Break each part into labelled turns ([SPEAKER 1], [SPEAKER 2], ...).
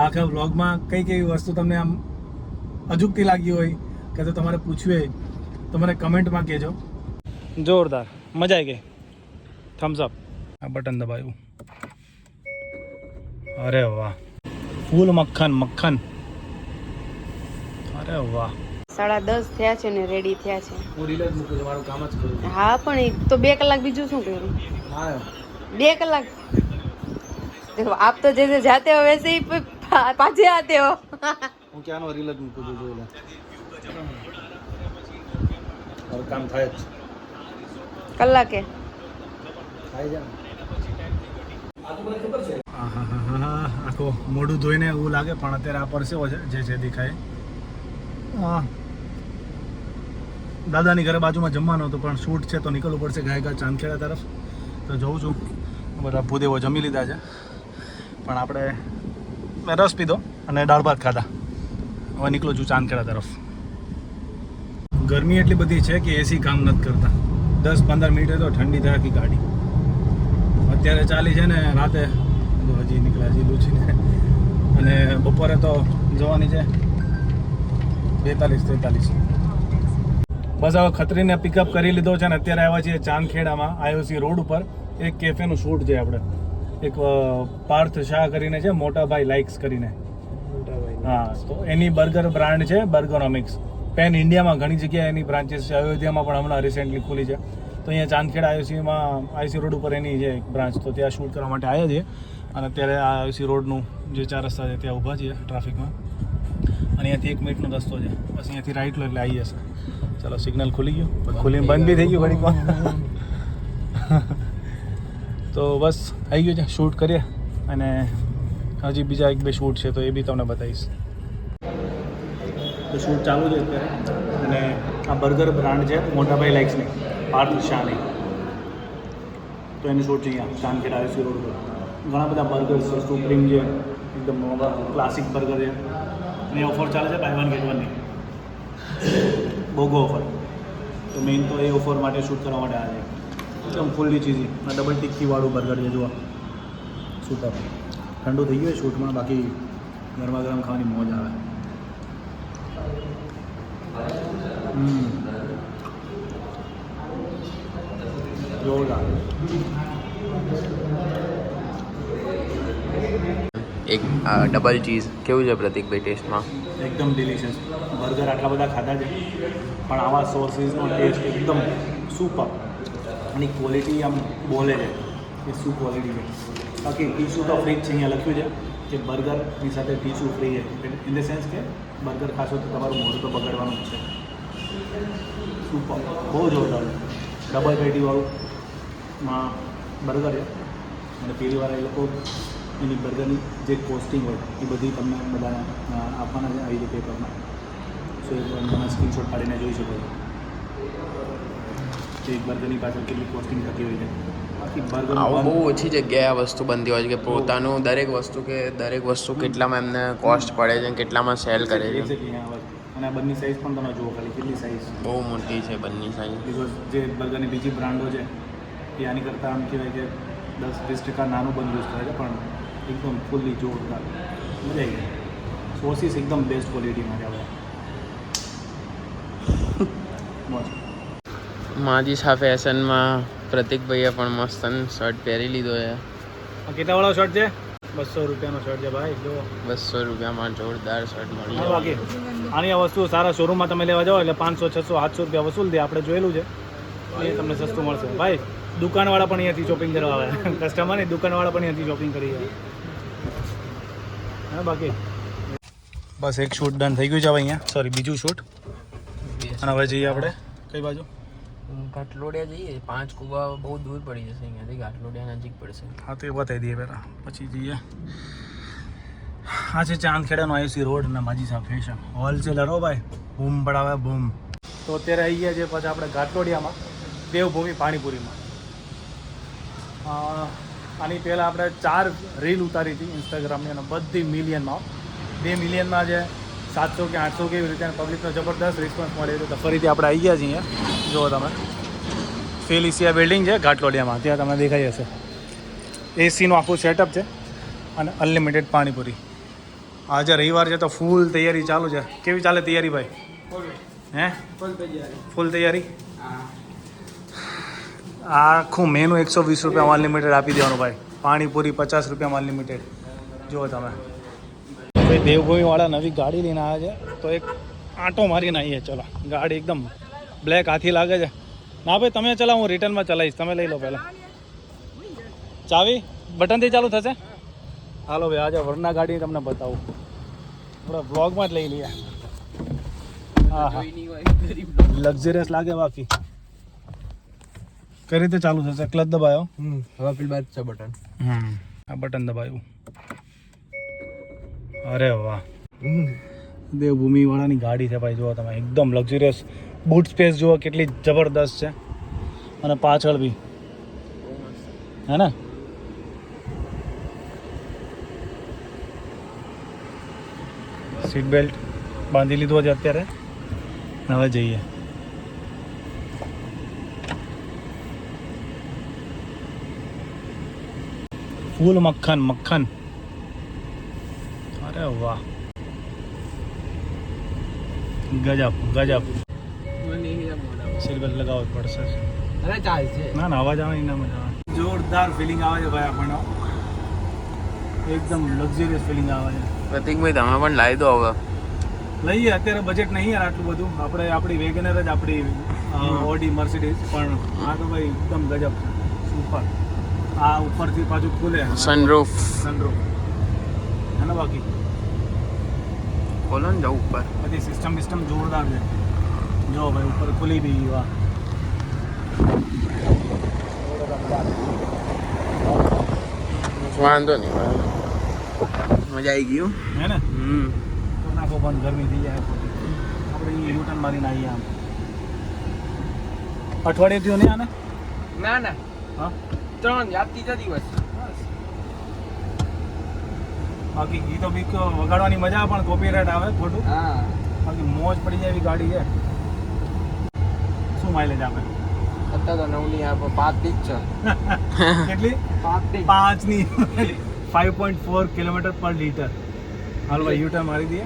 [SPEAKER 1] આખા વ્લોગમાં કઈ કઈ વસ્તુ તમને આમ અજુગતી લાગી હોય કે તો તમારે પૂછવું હોય તો મને કમેન્ટમાં કહેજો. જોરદાર, મજા આવી ગઈ. થમ્સ અપ. આ બટન દબાવ્યું. અરે વાહ, ફૂલ મક્ખન મક્ખન. અરે વાહ.
[SPEAKER 2] 10:30 થયા છે ને રેડી થયા છે.
[SPEAKER 1] હું રીલ જ મૂકું છું, મારું કામ જ કરું.
[SPEAKER 2] હા પણ એ તો 2 કલાક બીજું શું કરું?
[SPEAKER 1] હા
[SPEAKER 2] 2 કલાક. देखो आप तो जैसे जाते हो वैसे ही पाछे आते हो.
[SPEAKER 1] હું ક્યાંનો રીલ જ મૂકું છું જોઈ લે. મારું કામ થાય જ
[SPEAKER 2] કલાકે
[SPEAKER 1] થાય છે. આખો મોઢું ધોઈને એવું લાગે પણ અત્યારે આ પરસેવો છે જે દેખાય. હા, દાદાની ઘરે બાજુમાં જમવાનું હતું પણ શૂટ છે તો નીકળવું પડશે ગાયકા ચાંદખેડા તરફ. તો જોઉં છું. બધા ભૂદેવો જમી લીધા છે પણ આપણે રસ પીધો અને દાળ ભાત ખાધા. હવે નીકળું છું ચાંદખેડા તરફ. ગરમી એટલી બધી છે કે એસી કામ નથી કરતા. 10-15 મિનિટે તો ઠંડી થાય આખી ગાડી. અત્યારે ચાલી છે ને રાતે હજી નીકળ્યા છે લૂછીને, અને બપોરે તો જવાની છે 42-43. બસ હવે ખત્રીને પિકઅપ કરી લીધો છે ને અત્યારે આવ્યા છીએ ચાંદખેડામાં આઈઓસી રોડ ઉપર. એક કેફેનું શૂટ છે આપણે. એક પાર્થ શાહ કરીને છે, મોટાભાઈ લાઇક્સ કરીને. હા, તો એની બર્ગર બ્રાન્ડ છે બર્ગરોમિક્સ. પેન ઇન્ડિયામાં ઘણી જગ્યાએ એની બ્રાન્ચીસ છે. અયોધ્યામાં પણ હમણાં રિસેન્ટલી ખુલી છે. તો અહીંયા ચાંદખેડા આઈઓસી રોડ ઉપર એની છે એક બ્રાન્ચ. તો ત્યાં શૂટ કરવા માટે આવ્યા છીએ અને અત્યારે આ આઈઓસી રોડનું જે 4 રસ્તા છે ત્યાં ઊભા છીએ ટ્રાફિકમાં. અને અહીંયાથી 1 મિનિટનો રસ્તો છે. બસ અહીંયાથી રાઈટ લો એટલે આવી જશે. ચાલો, સિગ્નલ ખુલી ગયું, ખુલીને બંધ બી થઈ ગયું ઘડીકમાં. તો બસ આવી ગયું છે. શૂટ કરીએ અને હજી બીજા 1-2 શૂટ છે તો એ બી તમને બતાવીશ. તો શૂટ ચાલુ છે અત્યારે. અને આ બર્ગર બ્રાન્ડ છે મોટાભાઈ લાઇક્સની, પાર્થ શાહની. તો એનું શૂટ છે અહીંયા ચાંદખેડા આઈઓસી રોડ પર. ઘણા બધા બર્ગર્સ છે. સુપ્રીમ છે, એકદમ ક્લાસિક બર્ગર છે. અને ઓફર ચાલે છે બાય 1 get 1 ની, બોગો ઓફર. તો મેઇન તો એ ઓફર માટે શૂટ કરવા માટે આવે છે. એકદમ ફૂલ્લી ચીઝી ડબલ ટિક્કીવાળું બર્ગર છે. જુઓ સુપર. ઠંડુ થઈ ગયું શૂટમાં, બાકી ગરમા ગરમ ખાવાની મોજ આવે. જોરદાર.
[SPEAKER 3] એક ડબલ ચીઝ કેવું છે પ્રતિકભાઈ ટેસ્ટમાં?
[SPEAKER 1] એકદમ ડિલિશિયસ. બર્ગર આટલા બધા ખાધા છે પણ આવા સોસીસનો ટેસ્ટ એકદમ સુપર. એની ક્વોલિટી આમ બોલે છે કે શું ક્વોલિટી છે. બાકી ટીશ્યુ તો ફ્રી જ છે. અહીંયા લખ્યું છે કે બર્ગરની સાથે ટીશ્યુ ફ્રી છે. ઇન ધ સેન્સ કે બર્ગર ખાશો તો તમારું મોઢું તો બગાડવાનું જ છે. સુપર, બહુ જોરદાર છે. ડબલ પેટીવાળું માં બર્ગર છે. અને પેલી વાર એ લોકો એની બર્ગરની જે કોસ્ટિંગ હોય એ બધી તમને બધાને આપવાના છે આવી રીતે પેપરમાં. સો એ તમે સ્ક્રીનશોટ કાઢીને જોઈ શકો છો કે એક બર્ગરની પાછળ કેટલી કોસ્ટિંગ થતી હોય છે. બાકી બર્ગર
[SPEAKER 3] આવું બહુ ઓછી જગ્યાએ આ વસ્તુ બનતી હોય છે કે પોતાનું દરેક વસ્તુ કેટલામાં એમને કોસ્ટ પડે છે, કેટલામાં સેલ કરે છે.
[SPEAKER 1] અને આ બંને સાઇઝ પણ તમે જુઓ ખાલી કેટલી સાઇઝ
[SPEAKER 3] બહુ મોટી છે બંને સાઈઝ.
[SPEAKER 1] બિકોઝ જે બર્ગરની બીજી બ્રાન્ડો છે એ આની કરતાં આમ કહેવાય કે 10-20% નાનું બંધ યુઝ કરે છે પણ એકદમ ફૂલ્લી જોરદાર. મજા આવી ગઈ. સોસીસ એકદમ બેસ્ટ ક્વોલિટીમાં છે. મોજ.
[SPEAKER 3] માજીસા ફેશનમાં પ્રતિકભાઈએ પણ મસ્ત શર્ટ પહેરી લીધો છે.
[SPEAKER 1] કેટલાવાળો શર્ટ છે? 200 રૂપિયાનો શર્ટ છે ભાઈ. જો
[SPEAKER 3] 200 રૂપિયામાં જોરદાર શર્ટ મળી
[SPEAKER 1] હા,
[SPEAKER 3] જાય.
[SPEAKER 1] બાકી આની આ વસ્તુ સારા શોરૂમમાં તમે લેવા જાઓ એટલે 500, 600, 700 રૂપિયા વસૂલ દે. આપણે જોયેલું છે એ તમને સસ્તું મળશે ભાઈ. દુકાનવાળા પણ અહીંયાથી શોપિંગ કરવા આવે. કસ્ટમર નહીં, દુકાનવાળા પણ અહીંયાથી શોપિંગ કરી જાય. હા, બાકી બસ એક શૂટ ડન થઈ ગયું છે હવે અહીંયા. સોરી, બીજું શૂટ. અને હવે જઈએ આપણે કઈ બાજુ?
[SPEAKER 3] ઘાટલોડિયા જઈએ. 5 કુવા બહુ દૂર પડી જશે અહીંયાથી. ઘાટલોડિયા નજીક પડશે.
[SPEAKER 1] હા, તો એ બતાવી દઈએ પહેલાં, પછી જઈએ. આ છે ચાંદખેડાનો આઈઓસી રોડ અને માજીસા ફેશન હોલસેલર. હો ભાઈ, બૂમ પડાવે બૂમ. તો અત્યારે આવી ગયા છે પછી આપણે ઘાટલોડિયામાં દેવભૂમિ પાણીપુરીમાં. આની પહેલાં આપણે 4 રીલ ઉતારી હતી ઇન્સ્ટાગ્રામની અને બધી મિલિયનમાં 2 મિલિયનમાં છે 700 કે 800 કેવી રીતે પબ્લિકનો જબરદસ્ત રિસ્પોન્સ મળ્યો હતો. તો ફરીથી આપણે આવી ગયા છીએ. જુઓ તમે, ફેલિસિયા બિલ્ડિંગ છે ઘાટલોડિયામાં, ત્યાં તમને દેખાઈ હશે. એસીનું આખું સેટઅપ છે અને અનલિમિટેડ પાણીપુરી. આજે રવિવાર છે તો ફૂલ તૈયારી ચાલુ છે. કેવી ચાલે તૈયારી ભાઈ? હે ફૂલ તૈયારી. આખું મેનુ 120 રૂપિયામાં અનલિમિટેડ આપી દેવાનું ભાઈ. પાણીપુરી 50 રૂપિયામાં અનલિમિટેડ. જુઓ તમે ભાઈ, દેવભૂમિવાળા નવી ગાડી લઈને આવ્યા છે તો એક આંટો મારીને આવીએ. ચલો, ગાડી એકદમ બ્લેક હાથી લાગે છે. ના ભાઈ તમે ચલાવો, હું રિટર્નમાં ચલાવીશ, તમે લઈ લો પહેલાં. ચાવી બટનથી ચાલુ થશે? હાલો ભાઈ, આજે વરના ગાડી તમને બતાવું. થોડા વ્લોગમાં જ લઈ લઈએ. હા હા, લક્ઝરિયસ લાગે. બાકી કઈ રીતે ચાલુ થશે? ક્લચ દબાયો,
[SPEAKER 3] હવે પેલી બાદ છે બટન.
[SPEAKER 1] આ બટન દબાયું. અરે વાહ, દેવભૂમિ વાળાની ગાડી છે ભાઈ. જુઓ તમે, એકદમ લક્ઝરિયસ. બૂટ સ્પેસ જુઓ કેટલી જબરદસ્ત છે. અને પાછળ બી હે ને. સીટ બેલ્ટ બાંધી લીધું છે અત્યારે. હવે જઈએ. ફૂલ મક્ખન મક્ખન. અરે વાહ, ગજબ ગજબ. સીટ બેલ્ટ લગાવવો જ પડશે.
[SPEAKER 3] અરે ચાલશે.
[SPEAKER 1] ના ના, અવાજ આવે એના મજા આવે. જોરદાર ફિલિંગ આવે છે ભાઈ આપણને. એકદમ લક્ઝરિયસ ફિલિંગ આવે છે.
[SPEAKER 3] પ્રતિકભાઈ તમે પણ લાવી દો હવે.
[SPEAKER 1] લઈએ, અત્યારે બજેટ નહીં યાર આટલું બધું. આપણે આપણી વેગનર જ, આપણી ઓડી મર્સિડીઝ. પણ આ તો ભાઈ એકદમ ગજબ છે, સુપર. આ ઉપરથી પાછું ખુલે
[SPEAKER 3] સનરૂફ.
[SPEAKER 1] સનરૂફ હે ને. બાકી
[SPEAKER 3] બોલો ને, જવું ઉપર.
[SPEAKER 1] બધી સિસ્ટમ જોરદાર છે. જો ભાઈ ઉપર ખુલી બી. વાહ,
[SPEAKER 3] વાંધો નહીં, મજા આવી ગયું
[SPEAKER 1] હે ને. તો નાખો બંધ, ગરમી થઈ જાય. આપણે યુટર્ન મારીને આવીએ. આમ અઠવાડિયે થયો નહીં આને?
[SPEAKER 3] ના ના,
[SPEAKER 1] હા,
[SPEAKER 3] 3 યા 3 દિવસ.
[SPEAKER 1] બાકી ગીતો બીક વગાડવાની મજા આવે, પણ કોપીરાઇટ આવે ખોટું.
[SPEAKER 3] હા,
[SPEAKER 1] બાકી મોજ પડી જાય એવી ગાડી છે. શું માઇલેજ આપે?
[SPEAKER 3] અત્યારે તો 9 ની આપો, 5 ની જ છે.
[SPEAKER 1] કેટલી? 5 ની. 5.4 કિલોમીટર પર લીટર. હાલ ભાઈ યુટર્ન મારી દઈએ.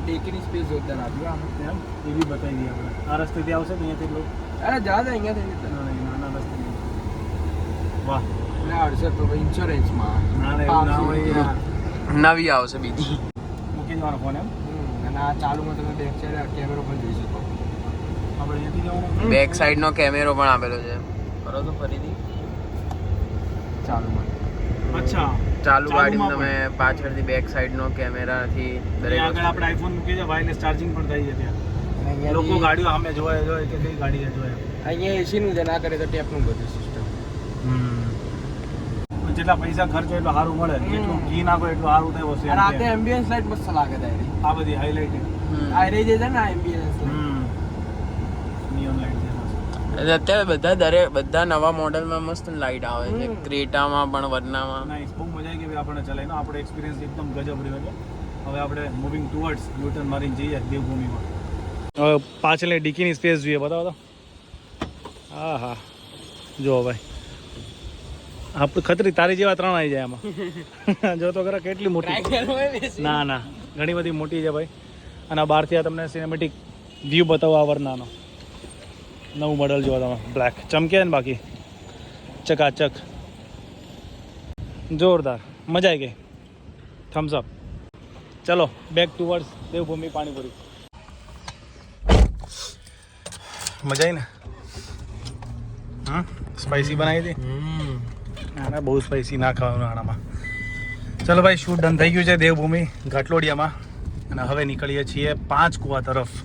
[SPEAKER 3] ટેકની સ્પેસ જોરદાર આપ્યું આમ.
[SPEAKER 1] એમ એ બી બતાવી દઈએ આપણે. આ રસ્તેથી આવશે તો અહીંયાથી લોકો.
[SPEAKER 3] અરે જા અહીંયા થઈ
[SPEAKER 1] નાના રસ્તે. વાહ,
[SPEAKER 3] એટલે 800 ઇન્સ્યોરન્સમાં.
[SPEAKER 1] ના ના, એવું ના હોય યાર.
[SPEAKER 3] નવી આવશે બીજી.
[SPEAKER 1] મૂકી જવાનો ફોન એમ.
[SPEAKER 3] અને આ ચાલુમાં તમે બેક સાઈડ કેમેરો પણ જોઈ શકો.
[SPEAKER 1] આપણે અહીંયાથી જવાનું.
[SPEAKER 3] બેક સાઈડનો કેમેરો પણ આપેલો છે. કરો તો ફરીથી ચાલુમાં.
[SPEAKER 1] અચ્છા,
[SPEAKER 3] ચાલુ ગાડીમાં
[SPEAKER 1] ચાલુમાં
[SPEAKER 3] તમે પાછળથી બેક સાઈડનો કેમેરાથી દરેક
[SPEAKER 1] આગળ આપણે આઈફોન મૂકી છે, વાયરલેસ ચાર્જિંગ પણ થઈ છે ત્યાં. લોકો ગાડીઓ સામે જોવે કે કઈ ગાડી છે જોવે.
[SPEAKER 3] અહીંયા એસીનું છે, ના કરે તો ટેપનું બધું સિસ્ટમ.
[SPEAKER 1] જેટલા પૈસા ખર્ચો એટલું સારું મળે. જેટલું ઘી નાખો એટલું સારું થાય વસ્તુ.
[SPEAKER 3] અને આ એમ્બિયન્સ લાઈટ મસ્ત લાગે તારી.
[SPEAKER 1] આ બધી હાઇલાઇટ
[SPEAKER 3] આ રહી જે છે ને એમ્બિયન્સ
[SPEAKER 1] નિયોન લાઇટ છે.
[SPEAKER 3] અત્યારે બધા નવા મોડેલમાં મસ્ત લાઈટ આવે છે. ક્રેટામાં પણ, વર્નામાં.
[SPEAKER 1] નાઈસ, બહુ મજા આવી ગઈ ભાઈ આપણને ચલાવીને. આપણો એક્સપિરિયન્સ એકદમ ગજબ રહ્યો છે. હવે આપણે મૂવિંગ ટુવર્ડ્સ યુટર્ન મારીને જઈએ દેવભૂમિમાં. હવે પાછળ ડીકીની સ્પેસ જોઈએ, બતાવો તો. હા હા, જો ભાઈ આપણે ખતરી તારી જેવા 3 આવી જાય આમાં. જો તો ખરા કેટલી મોટી. ના ના, ઘણી બધી મોટી છે ભાઈ. અને આ બહારથી આ તમને સિનેમેટિક વ્યૂ બતાવો આ વરનાનો. નવું મોડલ જોવા તમે, બ્લેક ચમકે ને. બાકી ચકાચક, જોરદાર, મજા આવી ગઈ. થમ્સ અપ. ચલો બેક ટુવર્ડ્સ દેવભૂમિ પાણીપુરી. મજા આવી ને? સ્પાઈસી બનાવી હતી. ના બહુ સ્પાઈસી ના ખાવાનું આનામાં. ચલો ભાઈ, શૂટ ડન થઈ ગયું છે દેવભૂમિ ઘાટલોડિયામાં. અને હવે નીકળીએ છીએ 5 કુવા તરફ.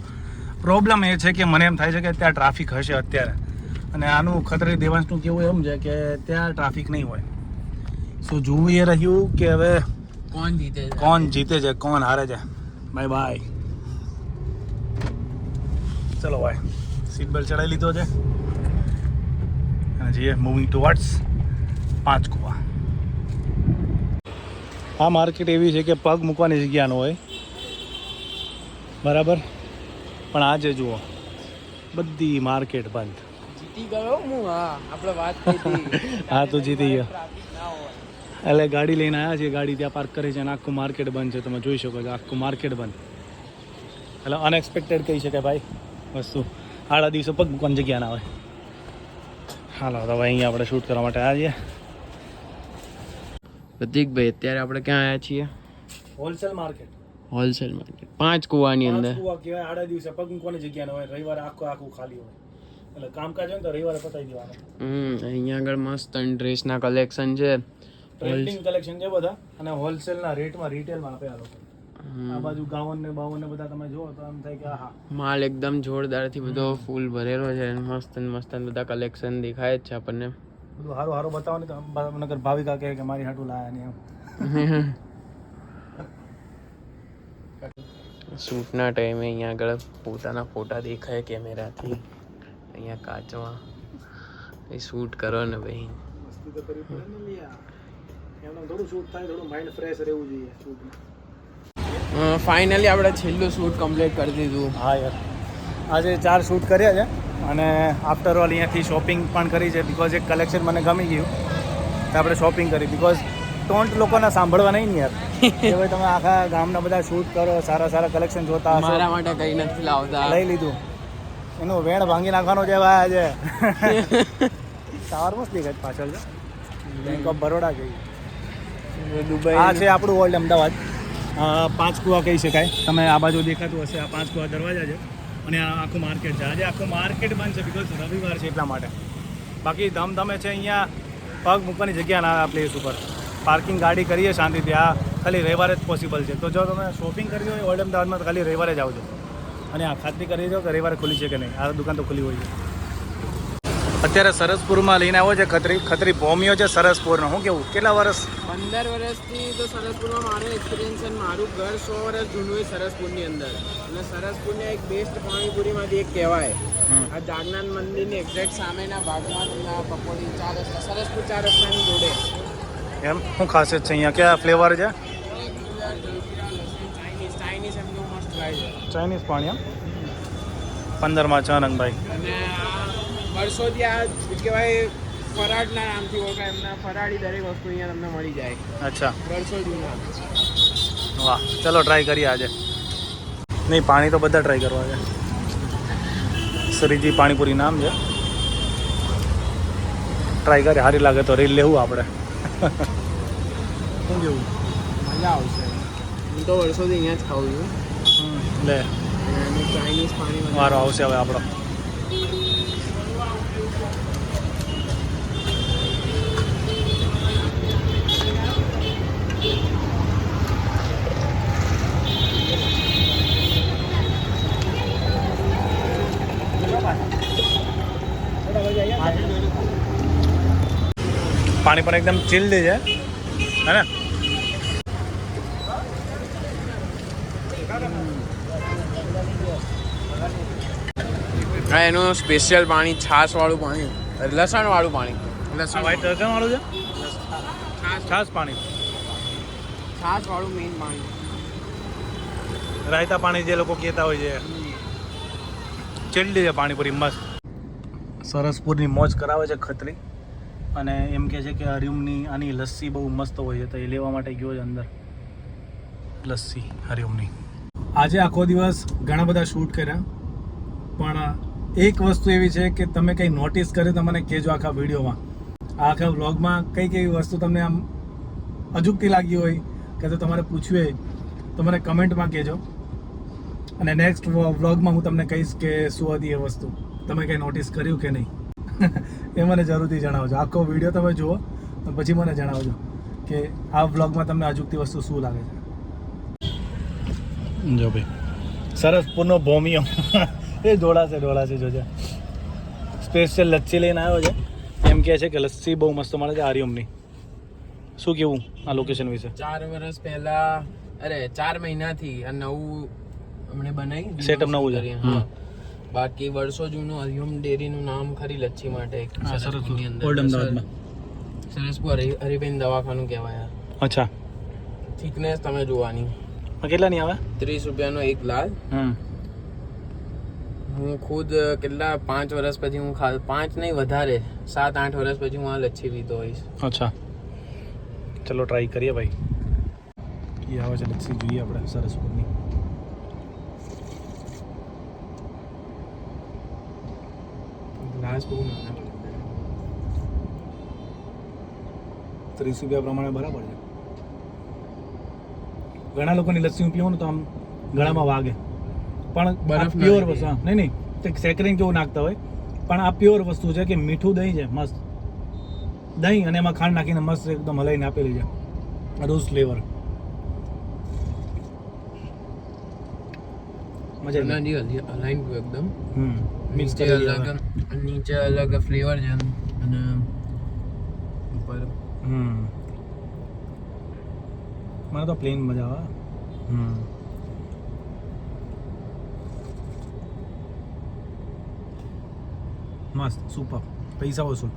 [SPEAKER 1] પ્રોબ્લેમ એ છે કે મને એમ થાય છે કે ત્યાં ટ્રાફિક હશે અત્યારે. અને આનું ખતરી દેવાંશનું કેવું એમ છે કે ત્યાં ટ્રાફિક નહીં હોય. સો જોવું એ રહ્યું કે હવે કોણ જીતે છે, કોણ હારે છે. Bye bye. ચલો ભાઈ, સીટ બેલ્ટ ચડાવી લીધો છે અને જઈએ મૂવિંગ ટુવર્ડ્સ 5 કુવા. આ માર્કેટ એવી છે કે પગ મૂકવાની જગ્યા ન હોય, બરાબર. પણ આજે જુઓ, બધી માર્કેટ બંધ.
[SPEAKER 3] જીતી ગયો હું. હા, આપણે વાત કરી.
[SPEAKER 1] હા, તું જીતી ગયો. એટલે ગાડી લઈને આવ્યા છીએ, ગાડી ત્યાં પાર્ક કરી છે અને આખું માર્કેટ બંધ છે. તમે જોઈ શકો છો આખું માર્કેટ બંધ. એટલે અનએક્સપેક્ટેડ કહી શકાય ભાઈ વસ્તુ. આડા દિવસો પગ મૂકવાની જગ્યા ના હોય. હાલો તો ભાઈ અહીંયા આપણે શૂટ કરવા માટે આવ્યા છીએ.
[SPEAKER 3] પ્રતિકભાઈ અત્યારે આપણે ક્યાં આવ્યા છીએ?
[SPEAKER 1] Wholesale market.
[SPEAKER 3] હોલસેલ માર્કેટ 5 કુવાની અંદર.
[SPEAKER 1] કહેવાય આડા દિવસે પગ મૂકવાની જગ્યા ન હોય, રવિવારે આખું ખાલી હોય. એટલે કામકાજ હોય ને તો રવિવારે પતાવી દેવાનું.
[SPEAKER 3] અહીંયા આગળ મસ્ત ડ્રેસના કલેક્શન છે,
[SPEAKER 1] ટ્રેન્ડિંગ કલેક્શન છે બધા, અને હોલસેલના રેટમાં રિટેલમાં આપે આ લોકો. આ બાજુ ગાવન ને બાવન ને બધા તમે જુઓ તો એમ થાય કે આહા,
[SPEAKER 3] માલ એકદમ જોરદારથી બધો ફૂલ ભરેલો છે. મસ્ત મસ્ત બધા કલેક્શન દેખાય જ છે આપણને.
[SPEAKER 1] બધું સારું બતાવવાની તો નકર ભાવિકા કહે કે મારી હાટું લાયા નહીં એમ.
[SPEAKER 3] શૂટના ટાઈમે અહીંયા આગળ પોતાના ફોટા દેખાય કેમેરાથી. અહીંયા કાચમાં એ શૂટ કરો ને ભાઈ.
[SPEAKER 1] મસ્તી તો કરવી પડે ને યાર. એમને થોડું શૂટ થાય, થોડું માઇન્ડ ફ્રેશ રહેવું જોઈએ શૂટમાં.
[SPEAKER 3] ફાઇનલી આપણે છેલ્લું શૂટ કમ્પ્લીટ કરી દીધું.
[SPEAKER 1] હા યાર, આજે 4 શૂટ કર્યા છે અને આફ્ટર ઓલ અહીંયાથી શોપિંગ પણ કરી છે. બિકોઝ એક કલેક્શન મને ગમી ગયું તો આપણે શોપિંગ કરી. બિકોઝ ટોન્ટ લોકોને સાંભળવા નહીં ને યાર કે ભાઈ તમે આખા ગામના બધા શૂટ કરો, સારા કલેક્શન જોતા હશો.
[SPEAKER 3] મારા માટે કંઈ નથી લાવતા.
[SPEAKER 1] લઈ લીધું, એનું વેણ ભાંગી નાખવાનો છે ભાઈ આજે. ટાવર મસ્ત દેખાય પાછળ છે, બેંક ઓફ બરોડા ગઈ.
[SPEAKER 3] દુબઈ
[SPEAKER 1] આ છે આપણું ઓલ્ડ અમદાવાદ. 5 કુવા કહી શકાય. તમે આ બાજુ દેખાતું હશે, આ 5 કુવા દરવાજા છે અને આ આખું માર્કેટ છે. આજે આખું માર્કેટ બંધ છે બિકોઝ રવિવાર છે એટલા માટે. બાકી ધમધમે છે અહીંયા, પગ મૂકવાની જગ્યા ના આ પ્લેસ ઉપર. પાર્કિંગ ગાડી કરીએ શાંતિથી. આ ખાલી રવિવારે જ પોસિબલ છે. તો જો તમે શોપિંગ કરવી હોય ઓલ્ડ અમદાવાદમાં તો ખાલી રવિવારે જ આવજો. અને આ ખાતરી કરી દો કે રવિવારે ખુલ્લી છે કે નહીં. આ દુકાન તો ખુલ્લી હોય છે. અત્યારે સરસપુરમાં લઈને આવ્યો છે ખત્રી ભોમિયો છે સરસપુરનો. શું કેવું, કેટલા વર્ષ?
[SPEAKER 3] 15 વર્ષથી તો સરસપુરમાં મારો એક્સપિરિયન્સ છે. મારું ઘર 100 વર્ષ જૂનું છે સરસપુરની અંદર. અને સરસપુરને એક બેસ્ટ પાણીપુરીમાંથી એક કહેવાય. આ જાગનાથ મંદિરની એક્ઝેક્ટ સામેના ભાગમાં તમને આ પકોડી 4 રસ્તા, સરસપુર 4 રસ્તાની જોડે.
[SPEAKER 1] એમ શું ખાસિયત છે અહીંયા? કયા ફ્લેવર છે?
[SPEAKER 3] ચાઇનીઝ એમનું મસ્ત ટ્રાય છે.
[SPEAKER 1] ચાઇનીઝ પાણી એમ 15માં 6 નંગ ભાઈ.
[SPEAKER 3] અને આ વર્ષોથી આ કહેવાય ફરાળના નામથી ઓળખાય. એમના ફરાળી દરેક વસ્તુ અહીંયા તમને મળી જાય.
[SPEAKER 1] અચ્છા,
[SPEAKER 3] વર્ષો જૂના.
[SPEAKER 1] વાહ, ચલો ટ્રાય કરીએ આજે. નહીં, પાણી તો બધા ટ્રાય કરવા છે. શ્રીજી પાણીપુરી નામ છે. ટ્રાય કરીએ, સારી લાગે તો રીલ લેવું આપણે. શું કેવું?
[SPEAKER 3] મજા આવશે. હું તો વર્ષોથી અહીંયા જ ખાઉં છું.
[SPEAKER 1] લે,
[SPEAKER 3] અને ચાઇનીઝ પાણી
[SPEAKER 1] વારો આવશે હવે આપણો. પાણી પણ એકદમ ચિલ્ડ છે હે ને?
[SPEAKER 3] હા, એનું સ્પેશિયલ પાણી, છાશવાળું પાણી, લસણવાળું પાણી.
[SPEAKER 1] વ્હાઈટ રકમ વાળું છે, છાસ પાણી,
[SPEAKER 3] છાશવાળું મેઇન પાણી.
[SPEAKER 1] રાયતા પાણી જે લોકો કહેતા હોય છે. ચિલ્ડ છે પાણીપુરી, મસ્ત. સરસપુરની મોજ કરાવે છે ખત્રી. અને એમ કહે છે કે હરિઓમની આની લસ્સી બહુ મસ્ત હોય છે, તો એ લેવા માટે ગયો છે અંદર. લસ્સી હરિઓમની. આજે આખો દિવસ ઘણા બધા શૂટ કર્યા, પણ એક વસ્તુ એવી છે કે તમે કંઈ નોટિસ કર્યું તો મને કહેજો આખા વિડીયોમાં. આખા વ્લોગમાં કઈ વસ્તુ તમને આમ અજુગતી લાગી હોય કે તો તમારે પૂછવું હોય તો મને કમેન્ટમાં કહેજો. અને નેક્સ્ટ વ્લોગમાં હું તમને કહીશ કે શું હતી એ વસ્તુ. તમે કંઈ નોટિસ કર્યું કે નહીં એ મને જરૂરથી જણાવજો. આખો વિડીયો તમે જુઓ તો પછી મને જણાવજો કે આ વ્લોગમાં તમને અજુગતી વસ્તુ શું લાગે છે. જો ભાઈ, સરસપુરનો ભોમિયો એ ઢોળાશે જોજે. સ્પેશિયલ લચ્છી લઈને આવ્યો છે. એમ કહે છે કે લસ્સી બહુ મસ્ત મળે છે હરિઓમની. શું કેવું આ લોકેશન વિશે?
[SPEAKER 3] 4 વર્ષ પહેલા, અરે 4 મહિનાથી આ નવું હમણે બનાવી
[SPEAKER 1] સેટઅપ નવું છે.
[SPEAKER 3] હા, બાકી વર્ષો જૂનું હરિઓમ ડેરીનું નામ ખરી લચ્છી માટે. સરસપુરની અંદર,
[SPEAKER 1] ઓલ્ડ અમદાવાદમાં
[SPEAKER 3] સરસપુર હરિબેન દવાખાનું કહેવાય.
[SPEAKER 1] અચ્છા,
[SPEAKER 3] થિકનેસ તમે જોવાની.
[SPEAKER 1] કેટલાની આવે?
[SPEAKER 3] 30 રૂપિયાનો એક લાલ. હું ખુદ કેટલા 5 વર્ષ પછી હું 5 નહીં વધારે 7-8 વર્ષ પછી હું આ લચ્છી પીતો હોઈશ.
[SPEAKER 1] અચ્છા, ચલો ટ્રાય કરીએ ભાઈ. એ આવે છે લચ્છી જોઈએ આપણે સરસપુરની.
[SPEAKER 3] ગ્લાસ બહુ નાના
[SPEAKER 1] 30 રૂપિયા પ્રમાણે બરાબર છે. ઘણા લોકોની લસ્સી હું પીવું ને તો આમ ગળામાં વાગે, પણ
[SPEAKER 3] બરફ
[SPEAKER 1] પ્યોર
[SPEAKER 3] નાખી
[SPEAKER 1] વસ્તુ. હા, નહીં તે સેકરીન કેવું નાખતા હોય, પણ આ પ્યોર વસ્તુ છે કે મીઠું દહીં છે મસ્ત દહીં, અને એમાં ખાંડ નાખીને મસ્ત એકદમ હલાઈને આપેલી છે, રોઝ ફ્લેવર. મજા આવી.
[SPEAKER 3] અલાઈન એકદમ
[SPEAKER 1] મિક્સ
[SPEAKER 3] નીચે
[SPEAKER 1] કરી
[SPEAKER 3] અલગ નીચે અલગ ફ્લેવર છે અને ઉપર
[SPEAKER 1] મને તો પ્લેન મજા આવે. મસ્ત સુપર, પૈસા વસૂલ.